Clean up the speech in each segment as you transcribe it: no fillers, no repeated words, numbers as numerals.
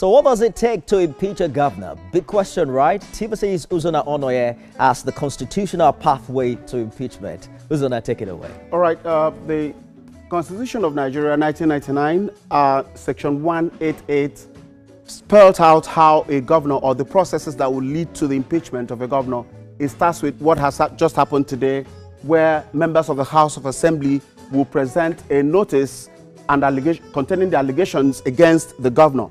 So what does it take to impeach a governor? Big question, right? TVC's Uzonna Ononye as the constitutional pathway to impeachment. Uzonna, take it away. All right. The Constitution of Nigeria, 1999, Section 188, spelled out how a governor or the processes that will lead to the impeachment of a governor. It starts with what has just happened today, where members of the House of Assembly will present a notice and containing the allegations against the governor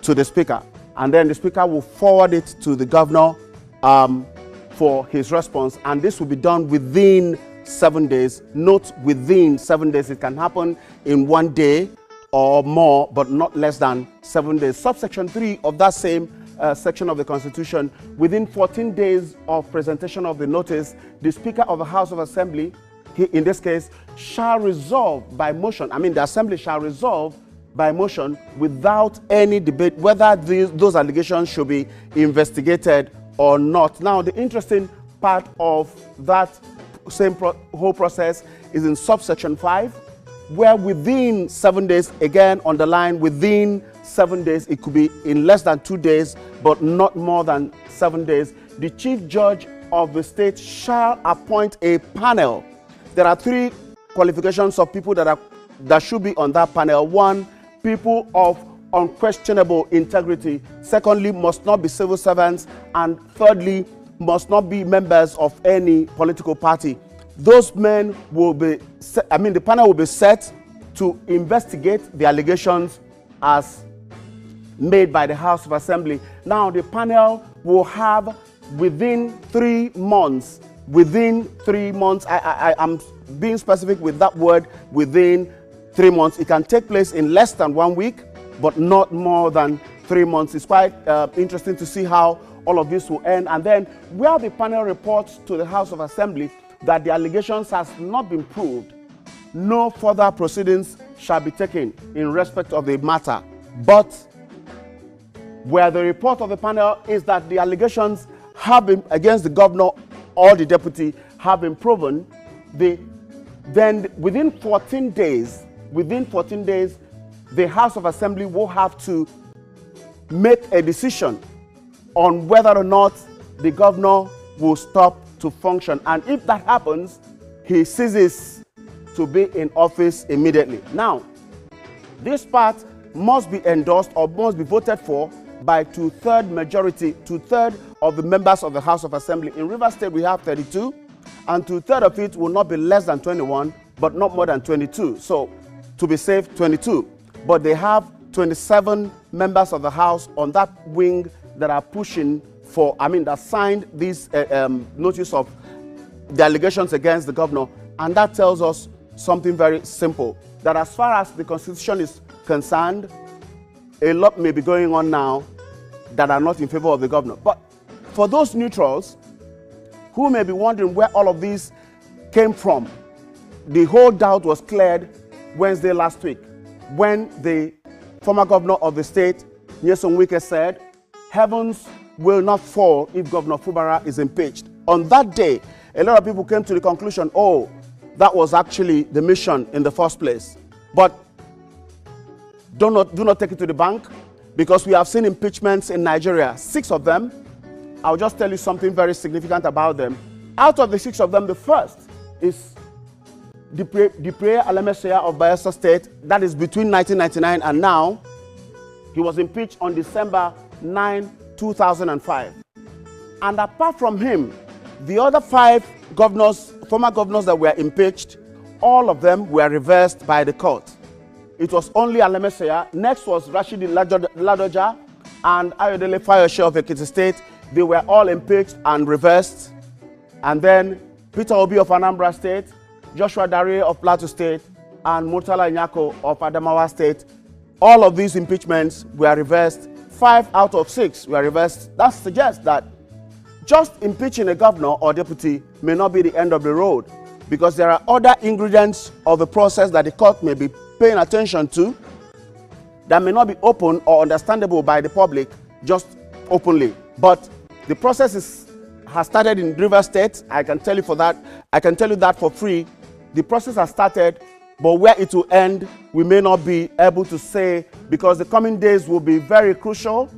to the Speaker. And then the Speaker will forward it to the governor for his response. And this will be done within 7 days. Note, within 7 days. It can happen in 1 day or more, but not less than 7 days. Subsection 3 of that same section of the Constitution, within 14 days of presentation of the notice, the Speaker of the House of Assembly, in this case, shall resolve by motion. The Assembly shall resolve by motion without any debate whether those allegations should be investigated or not. Now, the interesting part of that same whole process is in subsection 5, where within 7 days, again underline within 7 days, it could be in less than 2 days, but not more than 7 days, the Chief Judge of the state shall appoint a panel. There are 3 qualifications of people that should be on that panel. 1, people of unquestionable integrity. Secondly, must not be civil servants. And thirdly, must not be members of any political party. Those men will be, the panel will be set to investigate the allegations as made by the House of Assembly. Now, the panel will have within 3 months, I am being specific with that word, within 3 months. It can take place in less than 1 week, but not more than 3 months. It's quite interesting to see how all of this will end. And then where the panel reports to the House of Assembly that the allegations has not been proved, no further proceedings shall be taken in respect of the matter. But where the report of the panel is that the allegations have been against the governor or the deputy have been proven, then within 14 days, the House of Assembly will have to make a decision on whether or not the governor will stop to function. And if that happens, he ceases to be in office immediately. Now, this part must be endorsed or must be voted for by 2/3 majority, 2/3 of the members of the House of Assembly. In Rivers State, we have 32, and 2/3 of it will not be less than 21, but not more than 22. So, to be safe, 22. But they have 27 members of the House on that wing that are pushing for, that signed this notice of the allegations against the governor. And that tells us something very simple, that as far as the Constitution is concerned, a lot may be going on now that are not in favor of the governor. But for those neutrals who may be wondering where all of this came from, the whole doubt was cleared Wednesday last week when the former governor of the state, Nyesom Wike, said, heavens will not fall if Governor Fubara is impeached. On that day, a lot of people came to the conclusion, oh, that was actually the mission in the first place. But do not take it to the bank, because we have seen impeachments in Nigeria, 6 of them. I'll just tell you something very significant about them. Out of the 6 of them, the first is Dipre Alemesea of Bayelsa State. That is between 1999 and now. He was impeached on December 9, 2005. And apart from him, the other 5 governors, former governors that were impeached, all of them were reversed by the court. It was only Alemesea. Next was Rashidi Ladoja and Ayodele Fayose of Ekiti State. They were all impeached and reversed. And then Peter Obi of Anambra State, Joshua Dare of Plateau State, and Murtala Nyako of Adamawa State. All of these impeachments were reversed. 5 out of 6 were reversed. That suggests that just impeaching a governor or deputy may not be the end of the road, because there are other ingredients of the process that the court may be paying attention to that may not be open or understandable by the public just openly. But the process has started in Rivers State. I can tell you that for free. The process has started But where it will end, we may not be able to say, because the coming days will be very crucial.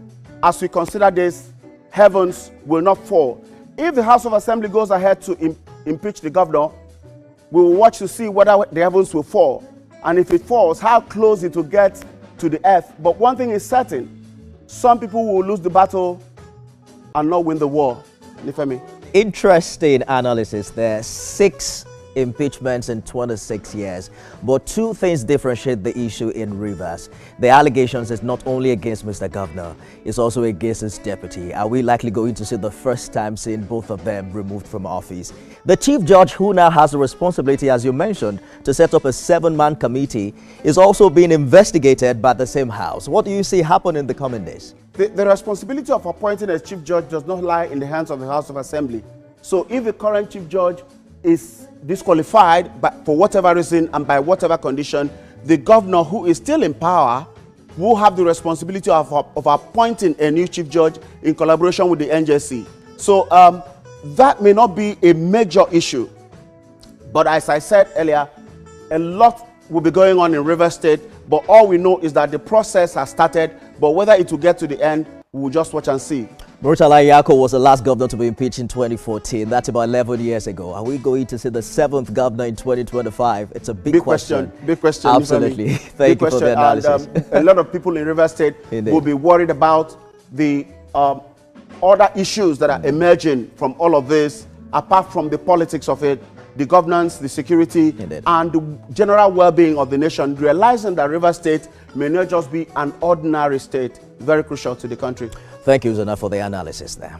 As we consider this, heavens will not fall. If the House of Assembly goes ahead to impeach the governor, we will watch to see whether the heavens will fall. And if it falls, how close it will get to the earth. But one thing is certain, some people will lose the battle and not win the war. Nifemi. Interesting analysis there. 6 impeachments in 26 years. But 2 things differentiate the issue in Rivers. The allegations is not only against Mr. Governor, it's also against his deputy. Are we likely going to see the first time seeing both of them removed from office? The chief judge, who now has the responsibility, as you mentioned, to set up a 7-man committee, is also being investigated by the same house. What do you see happen in the coming days? The responsibility of appointing a chief judge does not lie in the hands of the House of Assembly. So if the current chief judge is disqualified for whatever reason and by whatever condition, the governor, who is still in power, will have the responsibility of appointing a new chief judge in collaboration with the NJC. So that may not be a major issue. But as I said earlier, a lot will be going on in Rivers State, but all we know is that the process has started, but whether it will get to the end, we will just watch and see. Murtala Nyako was the last governor to be impeached in 2014. That's about 11 years ago. Are we going to see the 7th governor in 2025? It's a big question. Big question. Absolutely. Thank you for the analysis. And, a lot of people in Rivers State will be worried about the other issues that are emerging from all of this, apart from the politics of it, the governance, the security, and the general well-being of the nation, realizing that Rivers State may not just be an ordinary state, very crucial to the country. Thank you, Uzonna, for the analysis there.